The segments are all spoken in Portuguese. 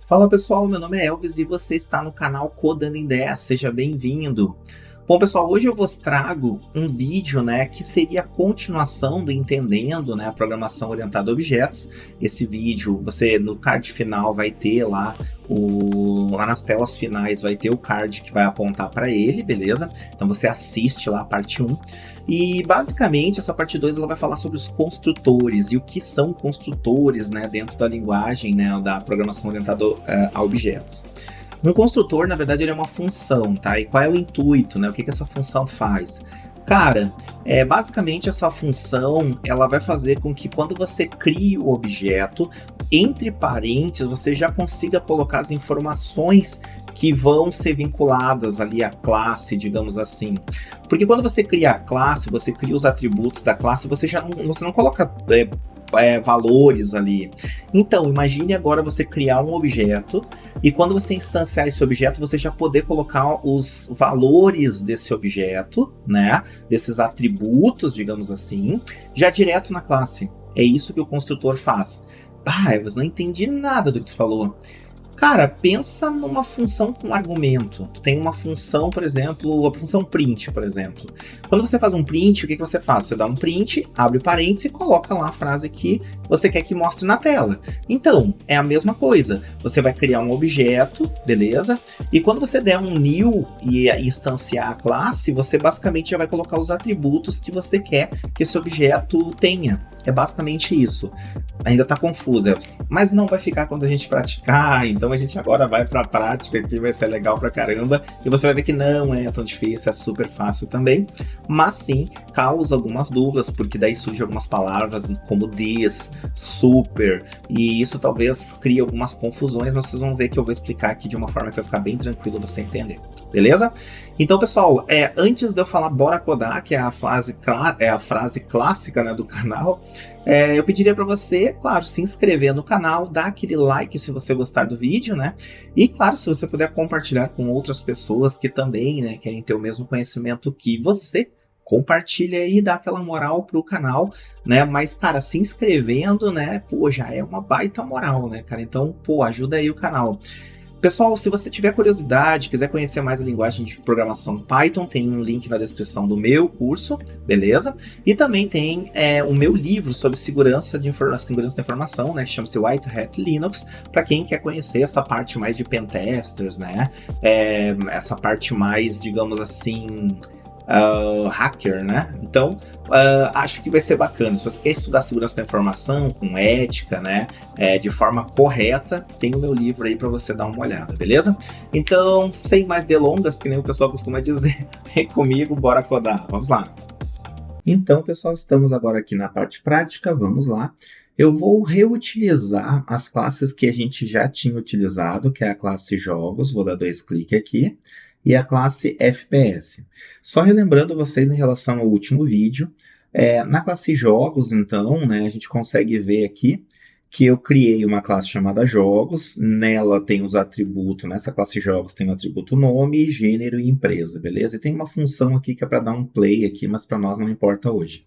Fala pessoal, meu nome é Elvis e você está no canal Codando em 10, seja bem-vindo. Bom pessoal, hoje eu vos trago um vídeo, que seria a continuação do Entendendo, a programação orientada a objetos. Esse vídeo, você no card final vai ter lá, lá nas telas finais vai ter o card que vai apontar para ele, beleza? Então você assiste lá a parte 1. E basicamente essa parte 2 ela vai falar sobre os construtores e o que são construtores, dentro da linguagem, da programação orientada a objetos. Um construtor, na verdade, ele é uma função, tá? E qual é o intuito, O que essa função faz? Cara, basicamente essa função, ela vai fazer com que quando você crie o objeto, entre parênteses, você já consiga colocar as informações que vão ser vinculadas ali à classe, digamos assim. Porque quando você cria a classe, você cria os atributos da classe, você não coloca valores ali. Então, imagine agora você criar um objeto e quando você instanciar esse objeto, você já poder colocar os valores desse objeto, desses atributos, digamos assim, já direto na classe. É isso que o construtor faz. Eu não entendi nada do que tu falou. Cara, pensa numa função com argumento. Tu tem uma função, por exemplo, a função print, por exemplo. Quando você faz um print, o que você faz? Você dá um print, abre parênteses e coloca lá a frase que você quer que mostre na tela. Então, é a mesma coisa. Você vai criar um objeto, beleza? E quando você der um new e instanciar a classe, você basicamente já vai colocar os atributos que você quer que esse objeto tenha. É basicamente isso. Ainda tá confuso, Elvis, mas não vai ficar quando a gente praticar, então a gente agora vai pra prática que vai ser legal pra caramba, e você vai ver que não é tão difícil, é super fácil também, mas sim, causa algumas dúvidas, porque daí surgem algumas palavras como this, super, e isso talvez crie algumas confusões, mas vocês vão ver que eu vou explicar aqui de uma forma que vai ficar bem tranquilo você entender, beleza? Então, pessoal, antes de eu falar bora codar, que é a frase clássica do canal, eu pediria para você, claro, se inscrever no canal, dar aquele like se você gostar do vídeo, E, claro, se você puder compartilhar com outras pessoas que também, querem ter o mesmo conhecimento que você, compartilha aí, dá aquela moral pro canal, Mas, cara, se inscrevendo, já é uma baita moral, cara? Então, ajuda aí o canal. Pessoal, se você tiver curiosidade, quiser conhecer mais a linguagem de programação Python, tem um link na descrição do meu curso, beleza? E também tem o meu livro sobre segurança da informação, que chama-se White Hat Linux, para quem quer conhecer essa parte mais de pentesters, essa parte mais, digamos assim, hacker, Então, acho que vai ser bacana. Se você quer estudar segurança da informação com ética, de forma correta, tem o meu livro aí para você dar uma olhada, beleza? Então, sem mais delongas, que nem o pessoal costuma dizer, vem comigo, bora codar. Vamos lá. Então, pessoal, estamos agora aqui na parte prática, vamos lá. Eu vou reutilizar as classes que a gente já tinha utilizado, que é a classe jogos, vou dar 2 cliques aqui, e a classe FPS. Só relembrando vocês em relação ao último vídeo, na classe jogos, então, a gente consegue ver aqui que eu criei uma classe chamada jogos, nela tem os atributos, nessa classe jogos tem o atributo nome, gênero e empresa, beleza? E tem uma função aqui que é para dar um play aqui, mas para nós não importa hoje.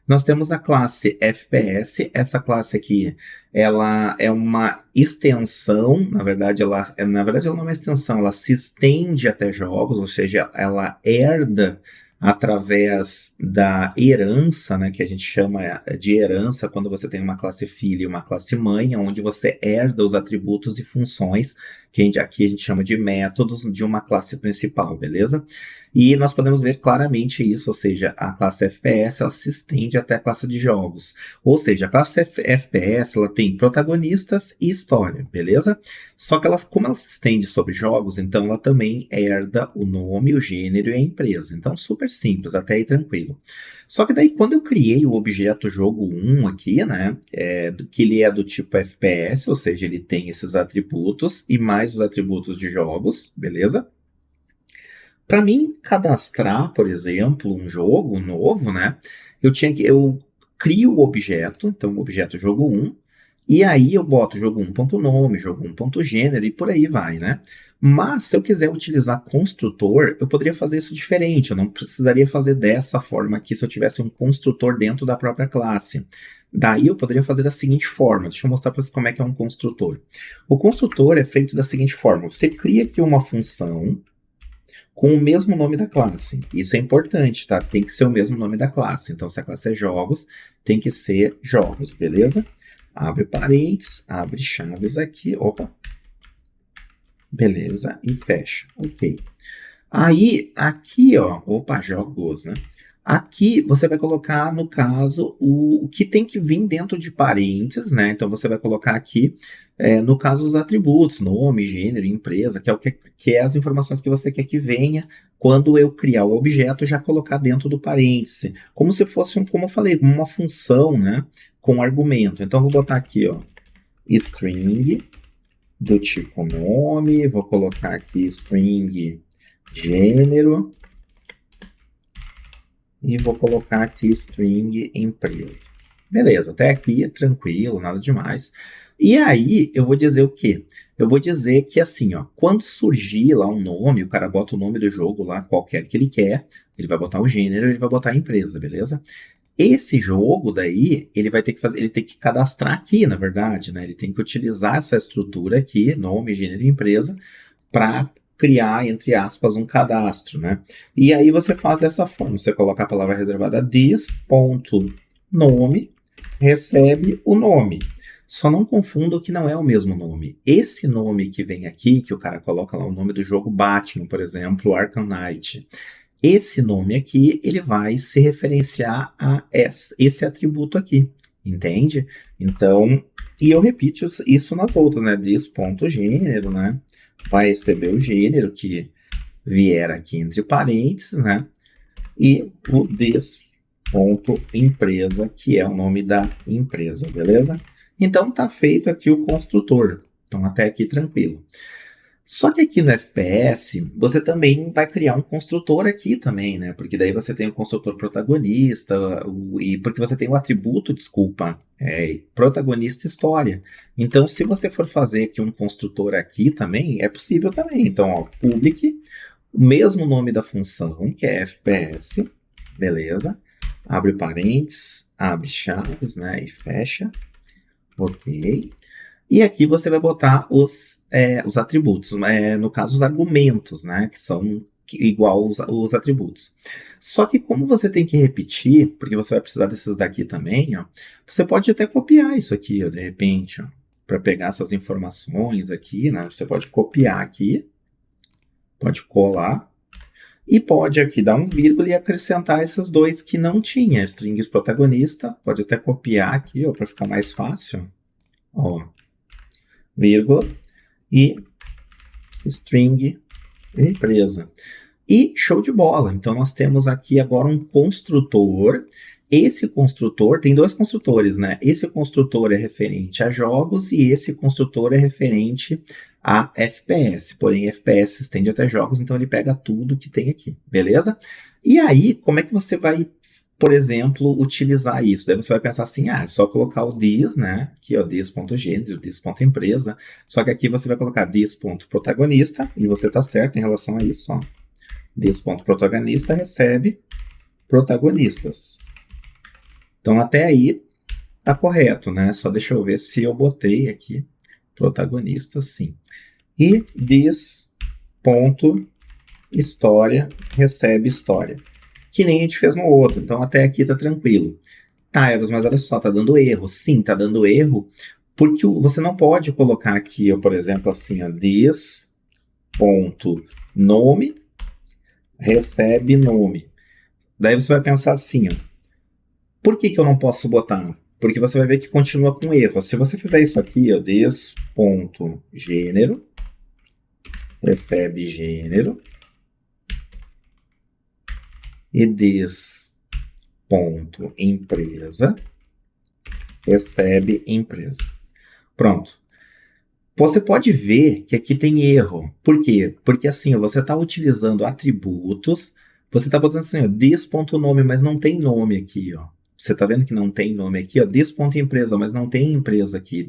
Nós temos a classe FPS, essa classe aqui, ela é uma extensão, na verdade ela não é uma extensão, ela se estende até jogos, ou seja, ela herda através da herança, que a gente chama de herança quando você tem uma classe filha e uma classe mãe, onde você herda os atributos e funções, que aqui a gente chama de métodos de uma classe principal, beleza? E nós podemos ver claramente isso, ou seja, a classe FPS ela se estende até a classe de jogos. Ou seja, a classe FPS ela tem protagonistas e história, beleza? Só que como ela se estende sobre jogos, então ela também herda o nome, o gênero e a empresa. Então, super simples, até aí tranquilo. Só que daí, quando eu criei o objeto jogo 1 aqui, que ele é do tipo FPS, ou seja, ele tem esses atributos e mais os atributos de jogos, beleza? Para mim cadastrar, por exemplo, um jogo novo, eu crio o objeto, então o objeto jogo 1, e aí eu boto jogo 1.nome, jogo 1.gênero e por aí vai, Mas se eu quiser utilizar construtor, eu poderia fazer isso diferente, eu não precisaria fazer dessa forma aqui se eu tivesse um construtor dentro da própria classe. Daí eu poderia fazer da seguinte forma, deixa eu mostrar para vocês como é que é um construtor. O construtor é feito da seguinte forma, você cria aqui uma função com o mesmo nome da classe. Isso é importante, tá? Tem que ser o mesmo nome da classe. Então, se a classe é jogos, tem que ser jogos, beleza? Abre parênteses, abre chaves aqui, opa. Beleza, e fecha, ok. Aí, aqui, ó, opa, jogos, né? Aqui você vai colocar, no caso, o que tem que vir dentro de parênteses, né? Então você vai colocar aqui, no caso, os atributos, nome, gênero, empresa, que é o que é as informações que você quer que venha quando eu criar o objeto, já colocar dentro do parêntese, como se fosse, como eu falei, uma função, né? Com argumento. Então, vou botar aqui, ó, string do tipo nome, vou colocar aqui string gênero, e vou colocar aqui string empresa. Beleza, até aqui é tranquilo, nada demais. E aí, eu vou dizer o quê? Eu vou dizer que assim, ó, quando surgir lá um nome, o cara bota o nome do jogo lá, qualquer que ele quer, ele vai botar o gênero, ele vai botar a empresa, beleza? Esse jogo daí, ele vai ter que fazer, ele tem que cadastrar aqui, na verdade, né? Ele tem que utilizar essa estrutura aqui, nome, gênero e empresa, para criar, entre aspas, um cadastro, né? E aí você faz dessa forma, você coloca a palavra reservada this.nome, recebe o nome. Só não confunda que não é o mesmo nome. Esse nome que vem aqui, que o cara coloca lá o nome do jogo Batman, por exemplo, Arkham Knight, esse nome aqui, ele vai se referenciar a esse atributo aqui, entende? Então, e eu repito isso nas outras, né? This.gênero, né? Vai receber o gênero que vier aqui entre parênteses, né? E o this.empresa, que é o nome da empresa, beleza? Então, tá feito aqui o construtor. Então, até aqui tranquilo. Só que aqui no FPS, você também vai criar um construtor aqui também, né? Porque daí você tem o construtor protagonista, e porque você tem o atributo, desculpa, protagonista história. Então, se você for fazer aqui um construtor aqui também, é possível também. Então, ó, public, o mesmo nome da função, que é FPS, beleza? Abre parênteses, abre chaves, né? E fecha. Ok. E aqui você vai botar os atributos, no caso os argumentos, né, que são igual os atributos. Só que como você tem que repetir, porque você vai precisar desses daqui também, ó, você pode até copiar isso aqui, ó, de repente, para pegar essas informações aqui, né, você pode copiar aqui, pode colar, e pode aqui dar um vírgula e acrescentar esses dois que não tinha, strings protagonista, pode até copiar aqui, para ficar mais fácil, ó, vírgula, e string empresa. E show de bola. Então, nós temos aqui agora um construtor. Esse construtor, tem dois construtores, né? Esse construtor é referente a jogos e esse construtor é referente a FPS. Porém, FPS se estende até jogos, então ele pega tudo que tem aqui, beleza? E aí, como é que você vai, por exemplo, utilizar isso? Daí você vai pensar assim, é só colocar o this, né? Aqui, ó, this.gênero, this.empresa. Só que aqui você vai colocar this.protagonista, e você tá certo em relação a isso, ó. This.protagonista recebe protagonistas. Então, até aí tá correto, né? Só deixa eu ver se eu botei aqui protagonista, sim. E this.história recebe história. Que nem a gente fez no outro. Então, até aqui tá tranquilo. Tá, Evas, mas olha só, tá dando erro. Sim, tá dando erro, porque você não pode colocar aqui, por exemplo, assim, ó, this.nome recebe nome. Daí você vai pensar assim, ó, por que eu não posso botar? Porque você vai ver que continua com erro. Se você fizer isso aqui, ó, this.gênero recebe gênero e this.empresa recebe empresa. Pronto. Você pode ver que aqui tem erro. Por quê? Porque assim, você está utilizando atributos, você está botando assim, ó, this.nome, mas não tem nome aqui, ó. Você tá vendo que não tem nome aqui, ó, this.empresa, mas não tem empresa aqui,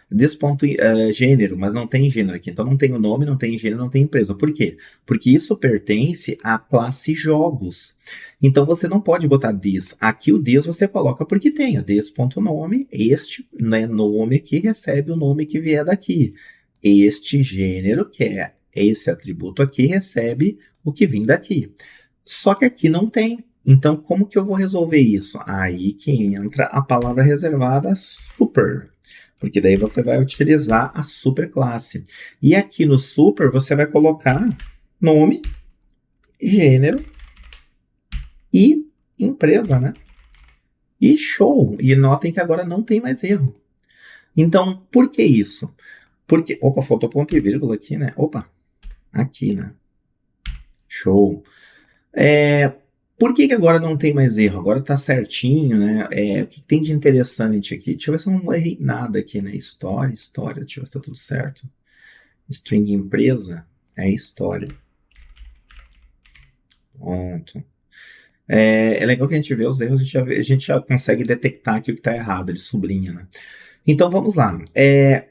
this.gênero, mas não tem gênero aqui. Então não tem o nome, não tem gênero, não tem empresa. Por quê? Porque isso pertence à classe jogos. Então você não pode botar this. Aqui o this você coloca porque tem, ó, this.nome, este, né, nome aqui recebe o nome que vier daqui. Este gênero, que é esse atributo aqui, recebe o que vem daqui. Só que aqui não tem. Então, como que eu vou resolver isso? Aí que entra a palavra reservada super. Porque daí você vai utilizar a superclasse. E aqui no super você vai colocar nome, gênero e empresa, né? E show! E notem que agora não tem mais erro. Então, por que isso? Porque, opa, faltou ponto e vírgula aqui, né? Opa, aqui, né? Show! Por que agora não tem mais erro? Agora tá certinho, né? O que tem de interessante aqui? Deixa eu ver se eu não errei nada aqui, né? História, deixa eu ver se tá tudo certo. String empresa é história. Pronto. É legal que a gente vê os erros, a gente já consegue detectar aqui o que está errado, ele sublinha, né? Então vamos lá.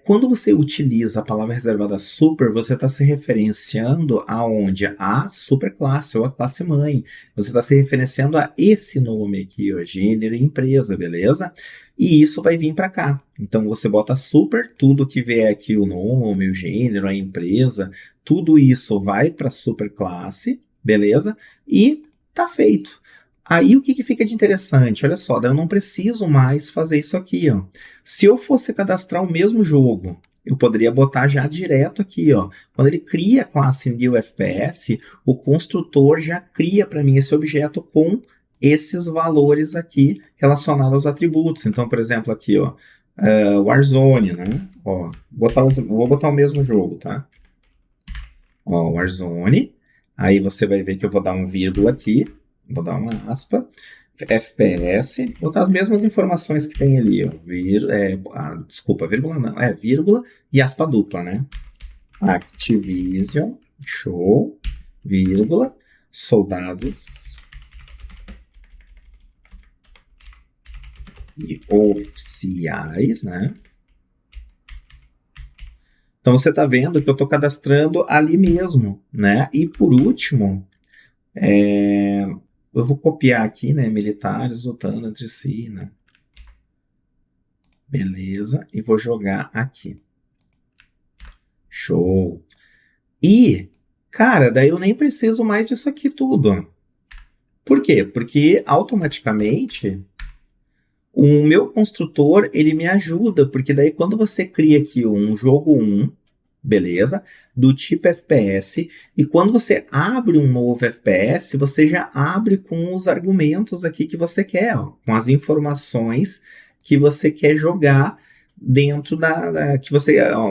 Quando você utiliza a palavra reservada super, você está se referenciando aonde? A superclasse ou a classe mãe. Você está se referenciando a esse nome aqui, ó, gênero e empresa, beleza? E isso vai vir para cá. Então você bota super, tudo que vier aqui, o nome, o gênero, a empresa, tudo isso vai para a superclasse, beleza? E tá feito. Aí o que fica de interessante? Olha só, daí eu não preciso mais fazer isso aqui, ó. Se eu fosse cadastrar o mesmo jogo, eu poderia botar já direto aqui, ó. Quando ele cria a classe New FPS, o construtor já cria para mim esse objeto com esses valores aqui relacionados aos atributos. Então, por exemplo, aqui, ó, Warzone, né? Ó, vou botar o mesmo jogo, tá? Ó, Warzone. Aí você vai ver que eu vou dar um vírgula aqui. Vou dar uma aspa, FPS, botar as mesmas informações que tem ali, ó, desculpa, vírgula não, vírgula e aspa dupla, né? Activision, show, vírgula, soldados e oficiais, né? Então você está vendo que eu estou cadastrando ali mesmo, né? E por último, eu vou copiar aqui, né, militares lutando entre si, né? Beleza, e vou jogar aqui. Show. E, cara, daí eu nem preciso mais disso aqui tudo. Por quê? Porque automaticamente o meu construtor, ele me ajuda, porque daí quando você cria aqui um jogo 1, beleza? Do tipo FPS, e quando você abre um novo FPS, você já abre com os argumentos aqui que você quer, ó, com as informações que você quer jogar dentro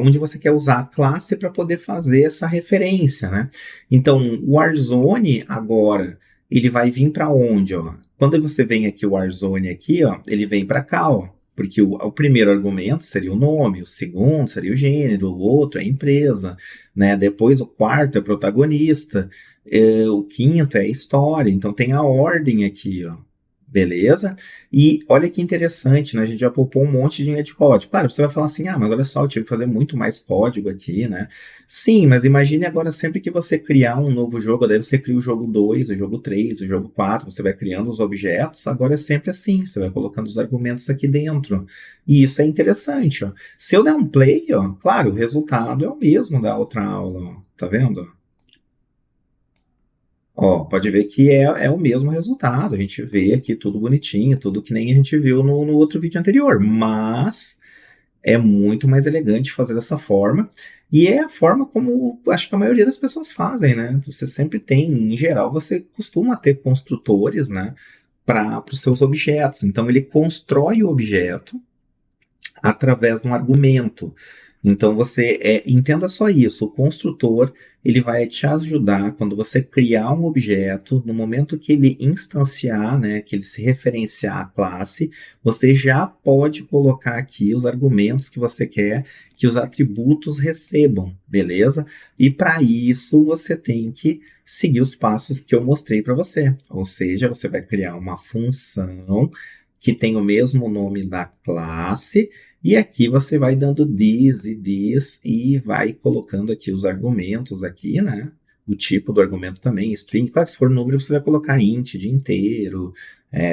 onde você quer usar a classe para poder fazer essa referência, né? Então, o Warzone agora ele vai vir para onde, ó? Quando você vem aqui o Warzone aqui, ó, ele vem para cá, ó. Porque o primeiro argumento seria o nome, o segundo seria o gênero, o outro é a empresa, né? Depois o quarto é o protagonista, o quinto é a história. Então tem a ordem aqui, ó. Beleza? E olha que interessante, né? A gente já poupou um monte de linha de código. Claro, você vai falar assim, mas olha só, eu tive que fazer muito mais código aqui, né? Sim, mas imagine agora sempre que você criar um novo jogo, daí você cria o jogo 2, o jogo 3, o jogo 4, você vai criando os objetos, agora é sempre assim, você vai colocando os argumentos aqui dentro. E isso é interessante, ó. Se eu der um play, ó, claro, o resultado é o mesmo da outra aula, ó. Tá vendo? Ó, pode ver que é o mesmo resultado. A gente vê aqui tudo bonitinho, tudo que nem a gente viu no outro vídeo anterior. Mas é muito mais elegante fazer dessa forma. E é a forma como acho que a maioria das pessoas fazem, né? Você sempre tem, em geral, você costuma ter construtores, né? Para os seus objetos. Então ele constrói o objeto através de um argumento. Então você entenda só isso, o construtor ele vai te ajudar quando você criar um objeto, no momento que ele instanciar, né, que ele se referenciar à classe, você já pode colocar aqui os argumentos que você quer que os atributos recebam, beleza? E para isso você tem que seguir os passos que eu mostrei para você, ou seja, você vai criar uma função que tem o mesmo nome da classe, e aqui você vai dando this e this e vai colocando aqui os argumentos aqui, né? O tipo do argumento também, string. Claro que se for número você vai colocar int de inteiro,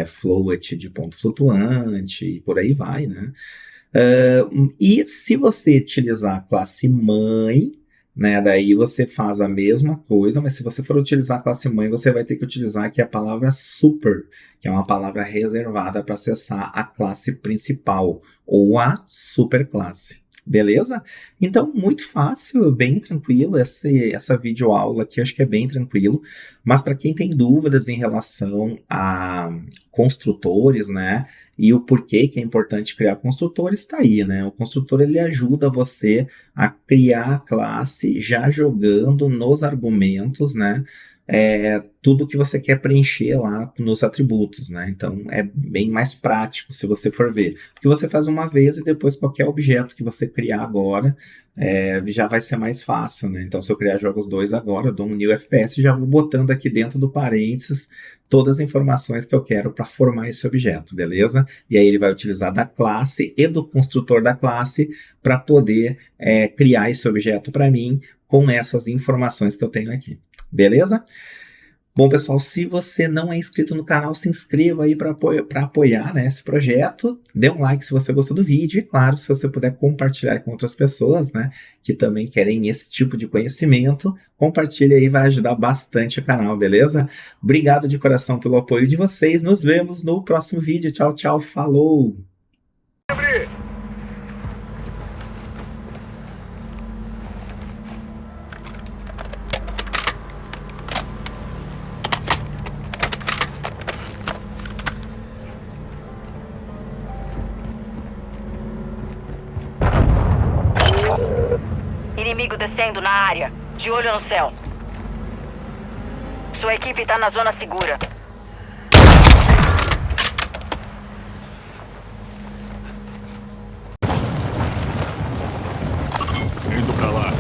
float de ponto flutuante e por aí vai, né? E se você utilizar a classe mãe, né, daí você faz a mesma coisa, mas se você for utilizar a classe mãe, você vai ter que utilizar aqui a palavra super, que é uma palavra reservada para acessar a classe principal, ou a superclasse. Beleza? Então, muito fácil, bem tranquilo, essa videoaula aqui eu acho que é bem tranquilo, mas para quem tem dúvidas em relação a construtores, né, e o porquê que é importante criar construtores, está aí, né, o construtor ele ajuda você a criar a classe já jogando nos argumentos, né, tudo que você quer preencher lá nos atributos, né? Então é bem mais prático se você for ver. Porque você faz uma vez e depois qualquer objeto que você criar agora já vai ser mais fácil, né? Então se eu criar jogos 2 agora, eu dou um new FPS e já vou botando aqui dentro do parênteses todas as informações que eu quero para formar esse objeto, beleza? E aí ele vai utilizar da classe e do construtor da classe para poder criar esse objeto para mim com essas informações que eu tenho aqui. Beleza? Bom, pessoal, se você não é inscrito no canal, se inscreva aí para apoiar, né, esse projeto. Dê um like se você gostou do vídeo e, claro, se você puder compartilhar com outras pessoas, né, que também querem esse tipo de conhecimento, compartilhe aí, vai ajudar bastante o canal, beleza? Obrigado de coração pelo apoio de vocês. Nos vemos no próximo vídeo. Tchau, tchau. Falou! Inimigo descendo na área. De olho no céu. Sua equipe tá na zona segura. Indo pra lá.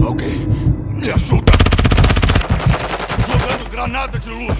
Alguém me ajuda! Jogando granada de luz!